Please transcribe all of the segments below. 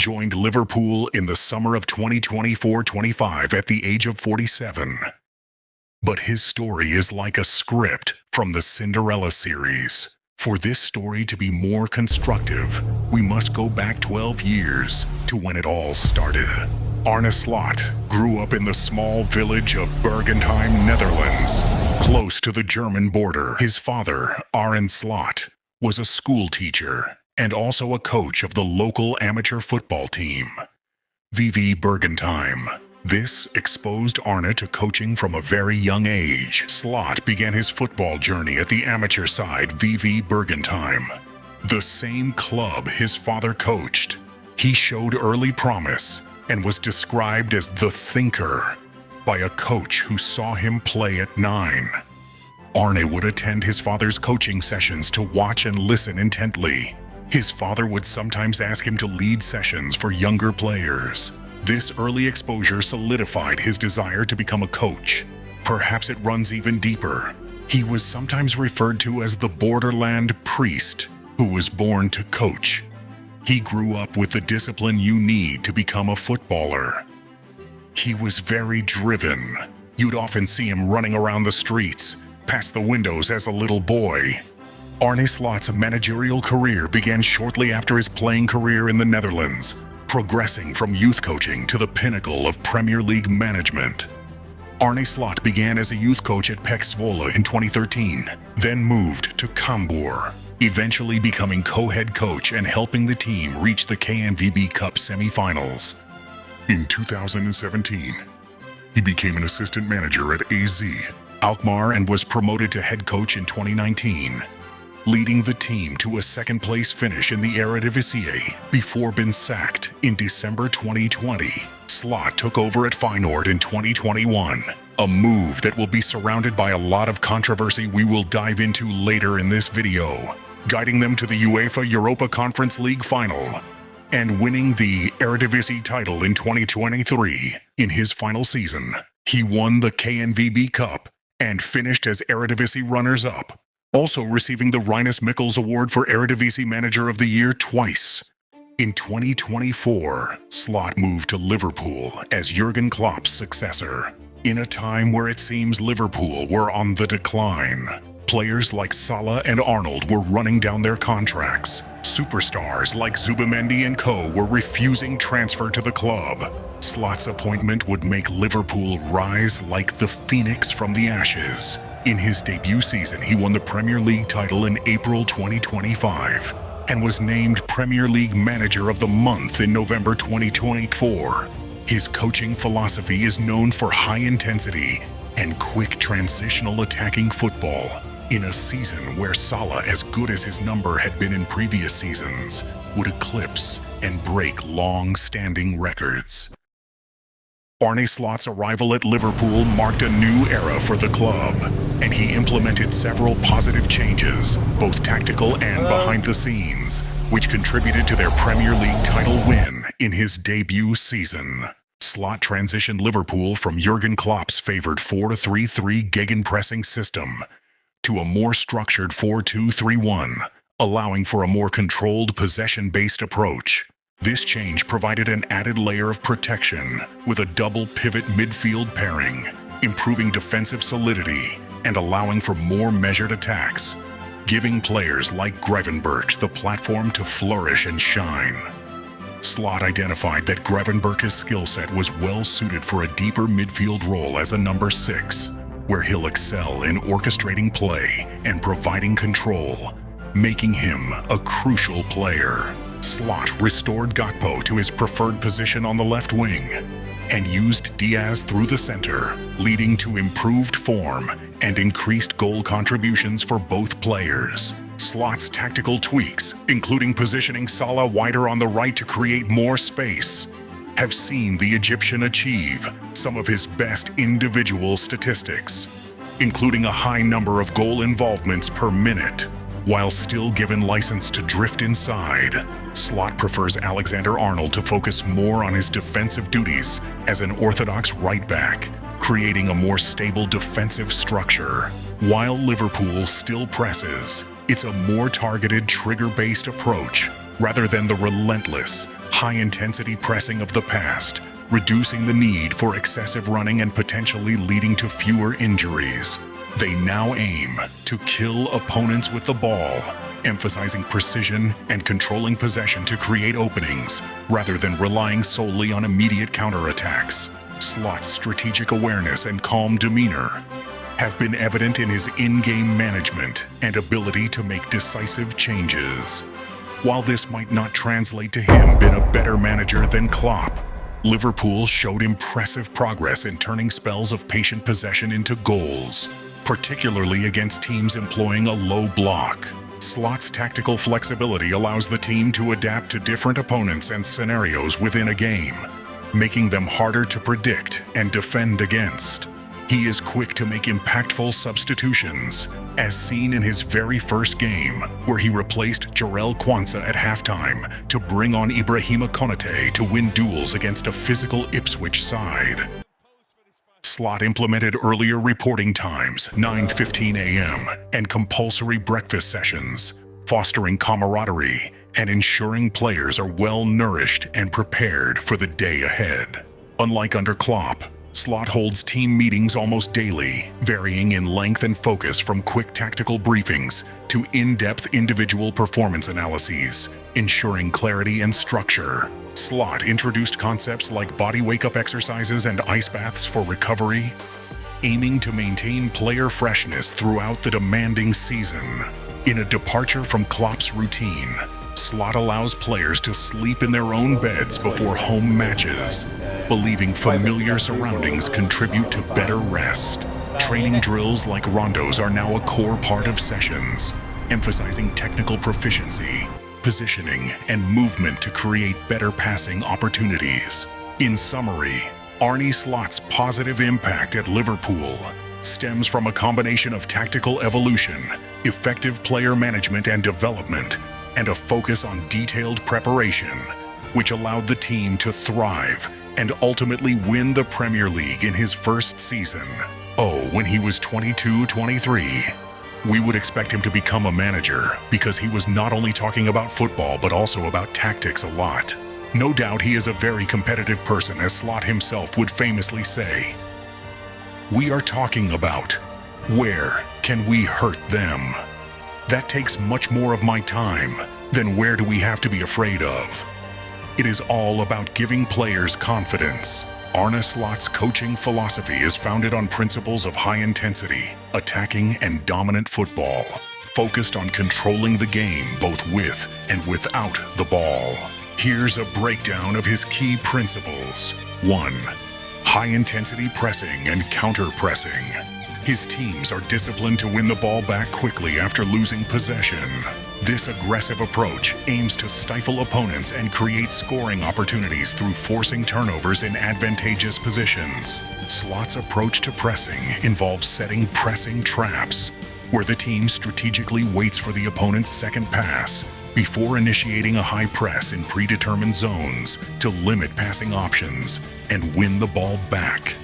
joined Liverpool in the summer of 2024-25 at the age of 47. But his story is like a script from the Cinderella series. For this story to be more constructive, we must go back 12 years to when it all started. Arne Slots grew up in the small village of Bergentheim, Netherlands, close to the German border. His father, Arne Slots, was a school teacher and also a coach of the local amateur football team, VV Bergentheim. This exposed Arne to coaching from a very young age. Slots began his football journey at the amateur side VV Bergentheim, the same club his father coached. He showed early promise and was described as the thinker by a coach who saw him play at 9. Arne would attend his father's coaching sessions to watch and listen intently. His father would sometimes ask him to lead sessions for younger players. This early exposure solidified his desire to become a coach. Perhaps it runs even deeper. He was sometimes referred to as the borderland priest who was born to coach. He grew up with the discipline you need to become a footballer. He was very driven. You'd often see him running around the streets, past the windows as a little boy. Arne Slots' managerial career began shortly after his playing career in the Netherlands, progressing from youth coaching to the pinnacle of Premier League management. Arne Slots began as a youth coach at PEC Zwolle in 2013, then moved to Cambuur, eventually becoming co-head coach and helping the team reach the KNVB Cup semi-finals. In 2017, he became an assistant manager at AZ Alkmaar and was promoted to head coach in 2019. Leading the team to a second-place finish in the Eredivisie before being sacked in December 2020. Slots took over at Feyenoord in 2021, a move that will be surrounded by a lot of controversy we will dive into later in this video, guiding them to the UEFA Europa Conference League final and winning the Eredivisie title in 2023. In his final season, he won the KNVB Cup and finished as Eredivisie runners-up, also receiving the Rinus Michels Award for Eredivisie Manager of the Year twice. In 2024, Slots moved to Liverpool as Jurgen Klopp's successor. In a time where it seems Liverpool were on the decline, players like Salah and Arnold were running down their contracts. Superstars like Zubimendi and co. were refusing transfer to the club. Slots' appointment would make Liverpool rise like the phoenix from the ashes. In his debut season, he won the Premier League title in April 2025 and was named Premier League Manager of the Month in November 2024. His coaching philosophy is known for high intensity and quick transitional attacking football. In a season where Salah, as good as his number had been in previous seasons, would eclipse and break long-standing records. Arne Slots' arrival at Liverpool marked a new era for the club, and he implemented several positive changes, both tactical and behind the scenes, which contributed to their Premier League title win in his debut season. Slots transitioned Liverpool from Jurgen Klopp's favored 4-3-3 gegenpressing system to a more structured 4-2-3-1, allowing for a more controlled possession-based approach. This change provided an added layer of protection with a double pivot midfield pairing, improving defensive solidity and allowing for more measured attacks, giving players like Gravenberch the platform to flourish and shine. Slots identified that Gravenberch's skill set was well suited for a deeper midfield role as a number 6, where he'll excel in orchestrating play and providing control, making him a crucial player. Slots restored Gakpo to his preferred position on the left wing and used Diaz through the center, leading to improved form and increased goal contributions for both players. Slots' tactical tweaks, including positioning Salah wider on the right to create more space, have seen the Egyptian achieve some of his best individual statistics, including a high number of goal involvements per minute. While still given license to drift inside, Slots prefers Alexander-Arnold to focus more on his defensive duties as an orthodox right-back, creating a more stable defensive structure. While Liverpool still presses, it's a more targeted, trigger-based approach rather than the relentless, high-intensity pressing of the past, reducing the need for excessive running and potentially leading to fewer injuries. They now aim to kill opponents with the ball, emphasizing precision and controlling possession to create openings, rather than relying solely on immediate counterattacks. Slots' strategic awareness and calm demeanor have been evident in his in-game management and ability to make decisive changes. While this might not translate to him being a better manager than Klopp, Liverpool showed impressive progress in turning spells of patient possession into goals, particularly against teams employing a low block. Slots' tactical flexibility allows the team to adapt to different opponents and scenarios within a game, making them harder to predict and defend against. He is quick to make impactful substitutions, as seen in his very first game, where he replaced Jarell Quansah at halftime to bring on Ibrahima Konate to win duels against a physical Ipswich side. Slot implemented earlier reporting times, 9:15 a.m., and compulsory breakfast sessions, fostering camaraderie and ensuring players are well-nourished and prepared for the day ahead. Unlike under Klopp, Slot holds team meetings almost daily, varying in length and focus from quick tactical briefings to in-depth individual performance analyses, ensuring clarity and structure. Slot introduced concepts like body wake-up exercises and ice baths for recovery, aiming to maintain player freshness throughout the demanding season. In a departure from Klopp's routine, Slot allows players to sleep in their own beds before home matches, believing familiar surroundings contribute to better rest. Training drills like rondos are now a core part of sessions, emphasizing technical proficiency, positioning, and movement to create better passing opportunities. In summary, Arne Slots' positive impact at Liverpool stems from a combination of tactical evolution, effective player management and development, and a focus on detailed preparation, which allowed the team to thrive and ultimately win the Premier League in his first season. When he was 22-23. We would expect him to become a manager because he was not only talking about football but also about tactics a lot. No doubt he is a very competitive person, as Slot himself would famously say. We are talking about where can we hurt them? That takes much more of my time than where do we have to be afraid of. It is all about giving players confidence. Arne Slots' coaching philosophy is founded on principles of high intensity, attacking and dominant football, focused on controlling the game both with and without the ball. Here's a breakdown of his key principles. 1. High-intensity pressing and counter-pressing. His teams are disciplined to win the ball back quickly after losing possession. This aggressive approach aims to stifle opponents and create scoring opportunities through forcing turnovers in advantageous positions. Slot's approach to pressing involves setting pressing traps, where the team strategically waits for the opponent's second pass before initiating a high press in predetermined zones to limit passing options and win the ball back.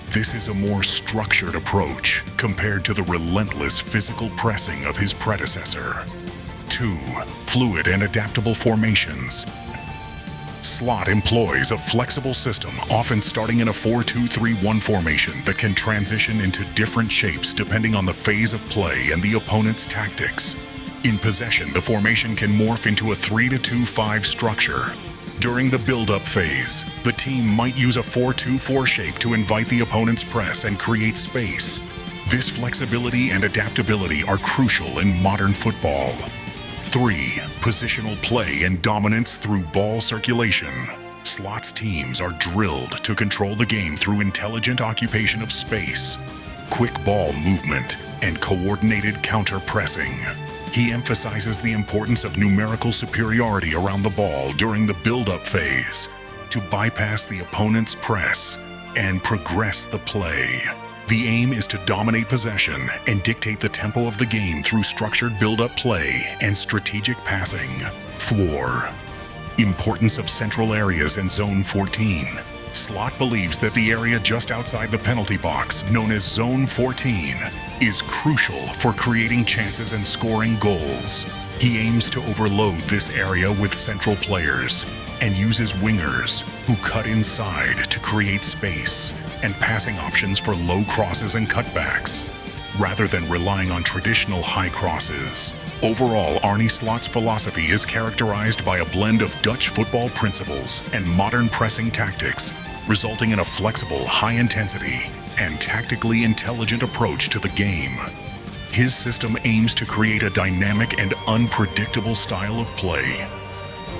This is a more structured approach compared to the relentless physical pressing of his predecessor. 2. Fluid and adaptable formations. Slot employs a flexible system, often starting in a 4-2-3-1 formation that can transition into different shapes depending on the phase of play and the opponent's tactics. In possession, the formation can morph into a 3-2-5 structure. During the build-up phase, the team might use a 4-2-4 shape to invite the opponent's press and create space. This flexibility and adaptability are crucial in modern football. 3. Positional play and dominance through ball circulation. Slot's teams are drilled to control the game through intelligent occupation of space, quick ball movement, and coordinated counter-pressing. He emphasizes the importance of numerical superiority around the ball during the build-up phase to bypass the opponent's press and progress the play. The aim is to dominate possession and dictate the tempo of the game through structured build-up play and strategic passing. 4. Importance of central areas and Zone 14. Slot believes that the area just outside the penalty box, known as Zone 14, is crucial for creating chances and scoring goals. He aims to overload this area with central players, and uses wingers who cut inside to create space and passing options for low crosses and cutbacks, rather than relying on traditional high crosses. Overall, Arne Slots' philosophy is characterized by a blend of Dutch football principles and modern pressing tactics, resulting in a flexible, high-intensity, and tactically intelligent approach to the game. His system aims to create a dynamic and unpredictable style of play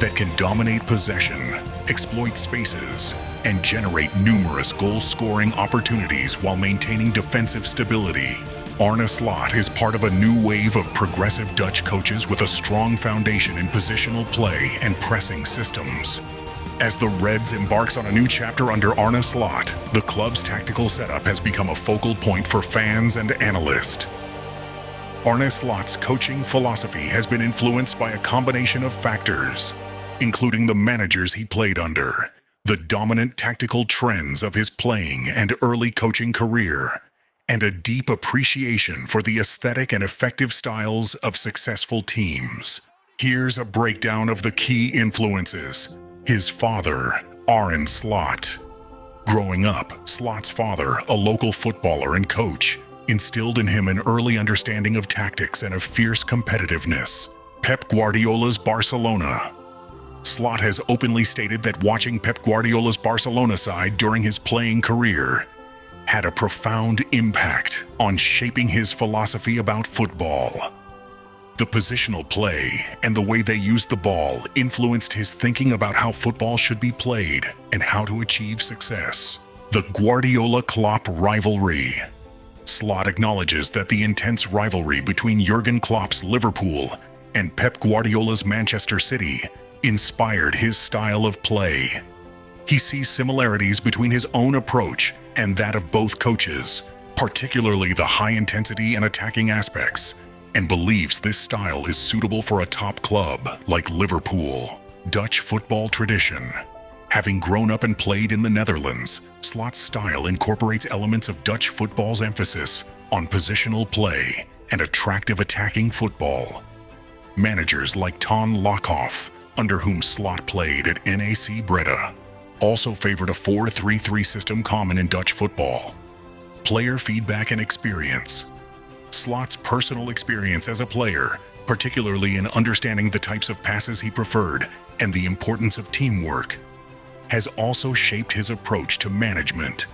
that can dominate possession, exploit spaces, and generate numerous goal-scoring opportunities while maintaining defensive stability. Arne Slot is part of a new wave of progressive Dutch coaches with a strong foundation in positional play and pressing systems. As the Reds embarks on a new chapter under Arne Slot, the club's tactical setup has become a focal point for fans and analysts. Arne Slot's coaching philosophy has been influenced by a combination of factors, including the managers he played under, the dominant tactical trends of his playing and early coaching career, and a deep appreciation for the aesthetic and effective styles of successful teams. Here's a breakdown of the key influences. His father, Arne Slot. Growing up, Slot's father, a local footballer and coach, instilled in him an early understanding of tactics and of fierce competitiveness. Pep Guardiola's Barcelona. Slot has openly stated that watching Pep Guardiola's Barcelona side during his playing career had a profound impact on shaping his philosophy about football. The positional play and the way they used the ball influenced his thinking about how football should be played and how to achieve success. The Guardiola-Klopp rivalry. Slot acknowledges that the intense rivalry between Jurgen Klopp's Liverpool and Pep Guardiola's Manchester City inspired his style of play. He sees similarities between his own approach and that of both coaches, particularly the high intensity and attacking aspects, and believes this style is suitable for a top club like Liverpool. Dutch football tradition. Having grown up and played in the Netherlands, Slot's style incorporates elements of Dutch football's emphasis on positional play and attractive attacking football. Managers like Ton Lokhoff, under whom Slot played at NAC Breda, also favored a 4-3-3 system common in Dutch football. Player feedback and experience. Slot's personal experience as a player, particularly in understanding the types of passes he preferred and the importance of teamwork, has also shaped his approach to management.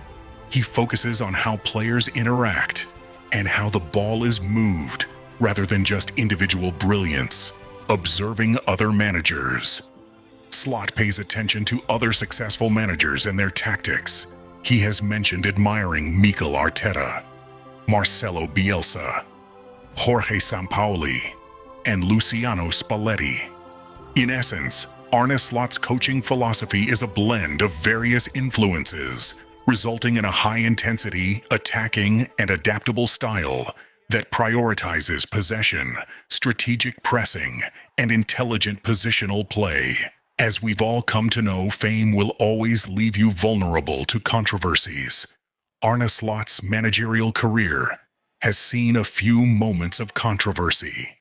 He focuses on how players interact and how the ball is moved, rather than just individual brilliance. Observing other managers. Slot pays attention to other successful managers and their tactics. He has mentioned admiring Mikel Arteta, Marcelo Bielsa, Jorge Sampaoli, and Luciano Spalletti. In essence, Arne Slot's coaching philosophy is a blend of various influences, resulting in a high-intensity, attacking, and adaptable style that prioritizes possession, strategic pressing, and intelligent positional play. As we've all come to know, fame will always leave you vulnerable to controversies. Arne Slot's managerial career has seen a few moments of controversy.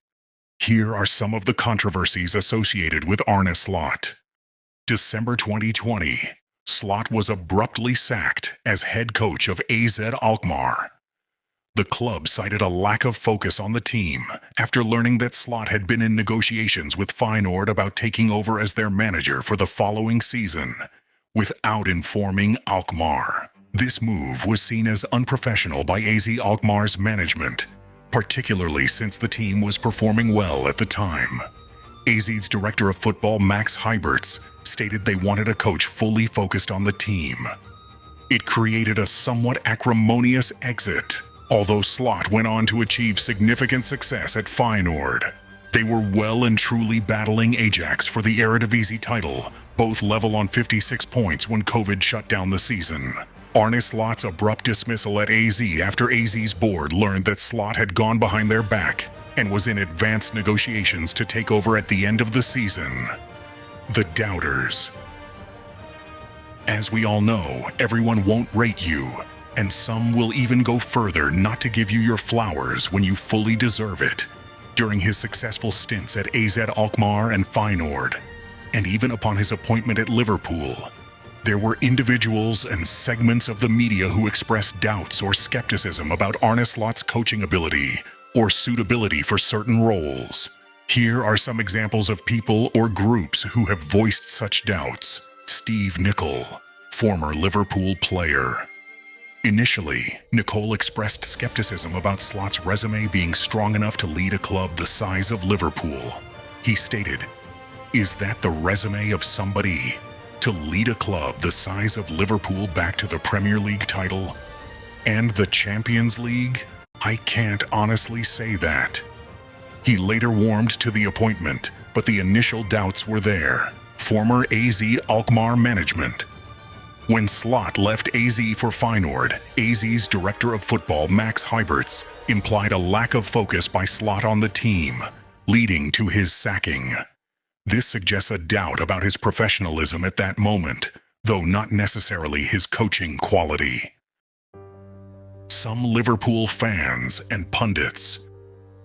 Here are some of the controversies associated with Arne Slot. December 2020, Slot was abruptly sacked as head coach of AZ Alkmaar. The club cited a lack of focus on the team after learning that Slot had been in negotiations with Feyenoord about taking over as their manager for the following season, without informing Alkmaar. This move was seen as unprofessional by AZ Alkmaar's management, particularly since the team was performing well at the time. AZ's director of football, Max Hyberts, stated they wanted a coach fully focused on the team. It created a somewhat acrimonious exit. Although Slot went on to achieve significant success at Feyenoord, they were well and truly battling Ajax for the Eredivisie title, both level on 56 points when COVID shut down the season. Arne Slot's abrupt dismissal at AZ after AZ's board learned that Slot had gone behind their back and was in advanced negotiations to take over at the end of the season. The doubters. As we all know, everyone won't rate you, and some will even go further not to give you your flowers when you fully deserve it. During his successful stints at AZ Alkmaar and Feyenoord, And even upon his appointment at Liverpool, there were individuals and segments of the media who expressed doubts or skepticism about Arne Slots' coaching ability or suitability for certain roles. Here are some examples of people or groups who have voiced such doubts. Steve Nicol, former Liverpool player. Initially, Nicol expressed skepticism about Slots' resume being strong enough to lead a club the size of Liverpool. He stated, "Is that the resume of somebody? To lead a club the size of Liverpool back to the Premier League title and the Champions League? I can't honestly say that." He later warmed to the appointment, but the initial doubts were there. Former AZ Alkmaar management. When Slot left AZ for Feyenoord, AZ's director of football Max Hyberts implied a lack of focus by Slot on the team, leading to his sacking. This suggests a doubt about his professionalism at that moment, though not necessarily his coaching quality. Some Liverpool fans and pundits.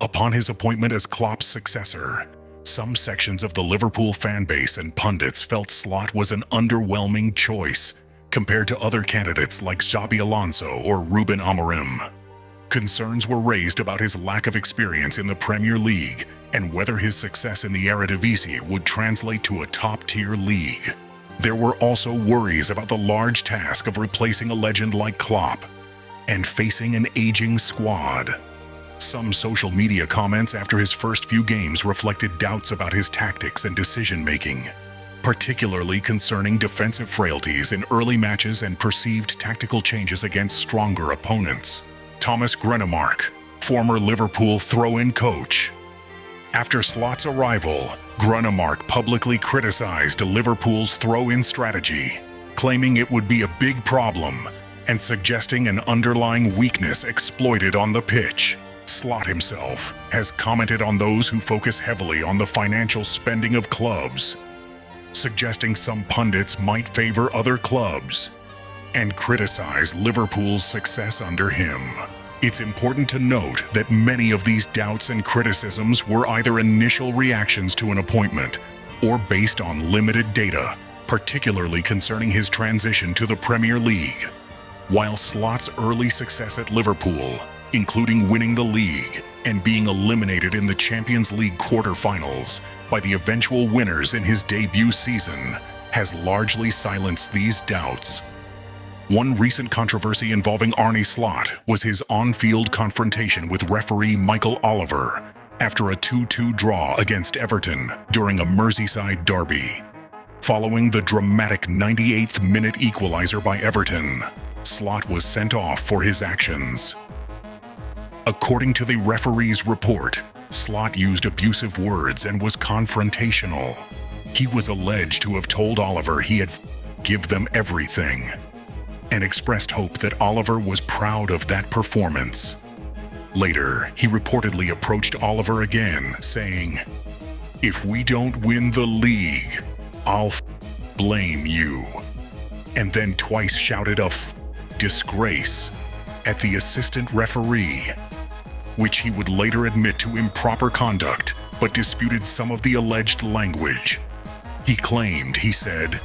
Upon his appointment as Klopp's successor, some sections of the Liverpool fanbase and pundits felt Slot was an underwhelming choice compared to other candidates like Xabi Alonso or Ruben Amorim. Concerns were raised about his lack of experience in the Premier League and whether his success in the Eredivisie would translate to a top-tier league. There were also worries about the large task of replacing a legend like Klopp and facing an aging squad. Some social media comments after his first few games reflected doubts about his tactics and decision-making, particularly concerning defensive frailties in early matches and perceived tactical changes against stronger opponents. Thomas Grenemark, former Liverpool throw-in coach. After Slot's arrival, Grenemark publicly criticized Liverpool's throw-in strategy, claiming it would be a big problem and suggesting an underlying weakness exploited on the pitch. Slot himself has commented on those who focus heavily on the financial spending of clubs, suggesting some pundits might favor other clubs and criticize Liverpool's success under him. It's important to note that many of these doubts and criticisms were either initial reactions to an appointment or based on limited data, particularly concerning his transition to the Premier League. While Slot's early success at Liverpool, including winning the league and being eliminated in the Champions League quarter-finals by the eventual winners in his debut season, has largely silenced these doubts. One recent controversy involving Arne Slots was his on-field confrontation with referee Michael Oliver after a 2-2 draw against Everton during a Merseyside derby. Following the dramatic 98th minute equalizer by Everton, Slots was sent off for his actions. According to the referee's report, Slots used abusive words and was confrontational. He was alleged to have told Oliver he had give them everything, and expressed hope that Oliver was proud of that performance. Later, he reportedly approached Oliver again, saying, "If we don't win the league, I'll blame you," and then twice shouted a disgrace at the assistant referee, which he would later admit to improper conduct, but disputed some of the alleged language. He claimed, he said,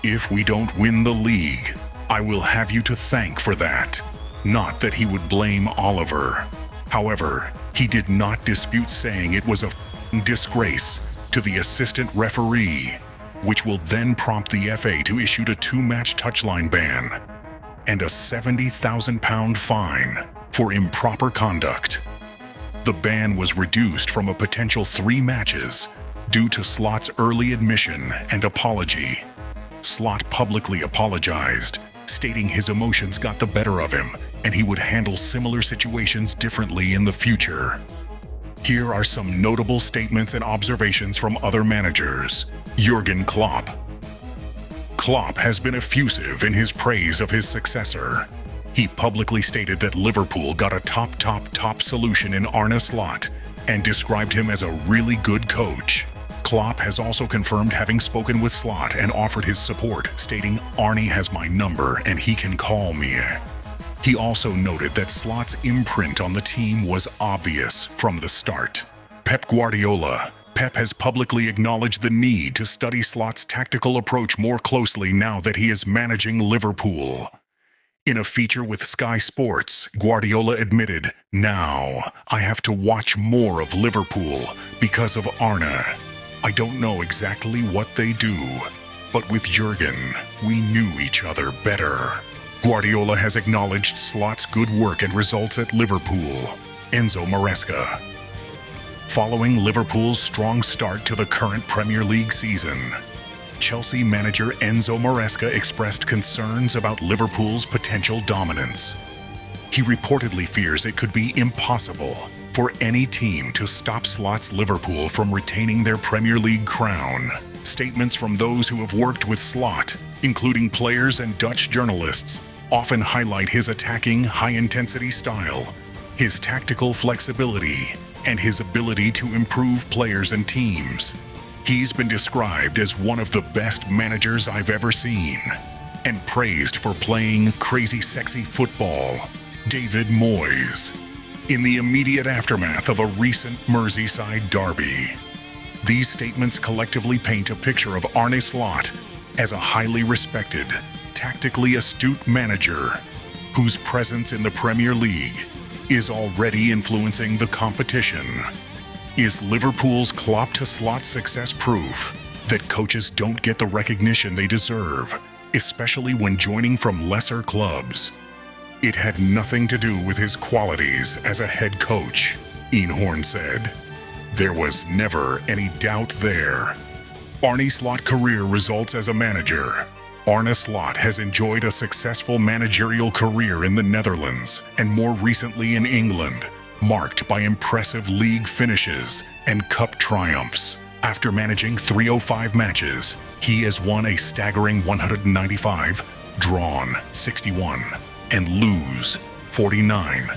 "If we don't win the league, I will have you to thank for that," not that he would blame Oliver. However, he did not dispute saying it was a disgrace to the assistant referee, which will then prompt the FA to issue a 2-match touchline ban and a £70,000 fine for improper conduct. The ban was reduced from a potential 3 matches due to Slot's early admission and apology. Slot publicly apologized, stating his emotions got the better of him and he would handle similar situations differently in the future. Here are some notable statements and observations from other managers. Jurgen Klopp. Klopp has been effusive in his praise of his successor. He publicly stated that Liverpool got a top solution in Arne Slots and described him as a really good coach. Klopp has also confirmed having spoken with Slots and offered his support, stating, "Arne has my number and he can call me." He also noted that Slots' imprint on the team was obvious from the start. Pep Guardiola. Pep has publicly acknowledged the need to study Slots' tactical approach more closely now that he is managing Liverpool. In a feature with Sky Sports, Guardiola admitted, "Now, I have to watch more of Liverpool because of Arne. I don't know exactly what they do, but with Jurgen, we knew each other better." Guardiola has acknowledged Slots' good work and results at Liverpool. Enzo Maresca. Following Liverpool's strong start to the current Premier League season, Chelsea manager Enzo Maresca expressed concerns about Liverpool's potential dominance. He reportedly fears it could be impossible for any team to stop Slots' Liverpool from retaining their Premier League crown. Statements from those who have worked with Slot, including players and Dutch journalists, often highlight his attacking, high-intensity style, his tactical flexibility, and his ability to improve players and teams. He's been described as one of the best managers I've ever seen, and praised for playing crazy sexy football. David Moyes. In the immediate aftermath of a recent Merseyside derby, these statements collectively paint a picture of Arne Slots as a highly respected, tactically astute manager whose presence in the Premier League is already influencing the competition. Is Liverpool's Klopp to Slots success proof that coaches don't get the recognition they deserve, especially when joining from lesser clubs? It had nothing to do with his qualities as a head coach, Einhorn said. There was never any doubt there. Arne Slots' career results as a manager. Arne Slots has enjoyed a successful managerial career in the Netherlands and more recently in England, marked by impressive league finishes and cup triumphs. After managing 305 matches, he has won a staggering 195, drawn 61, and lose 49,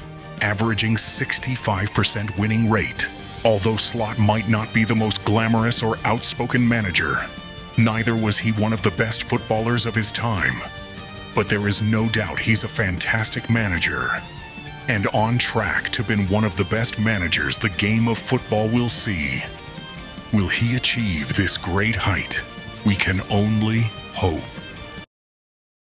averaging 65% winning rate. Although Slots might not be the most glamorous or outspoken manager, neither was he one of the best footballers of his time. But there is no doubt he's a fantastic manager, and on track to be one of the best managers the game of football will see. Will he achieve this great height? We can only hope.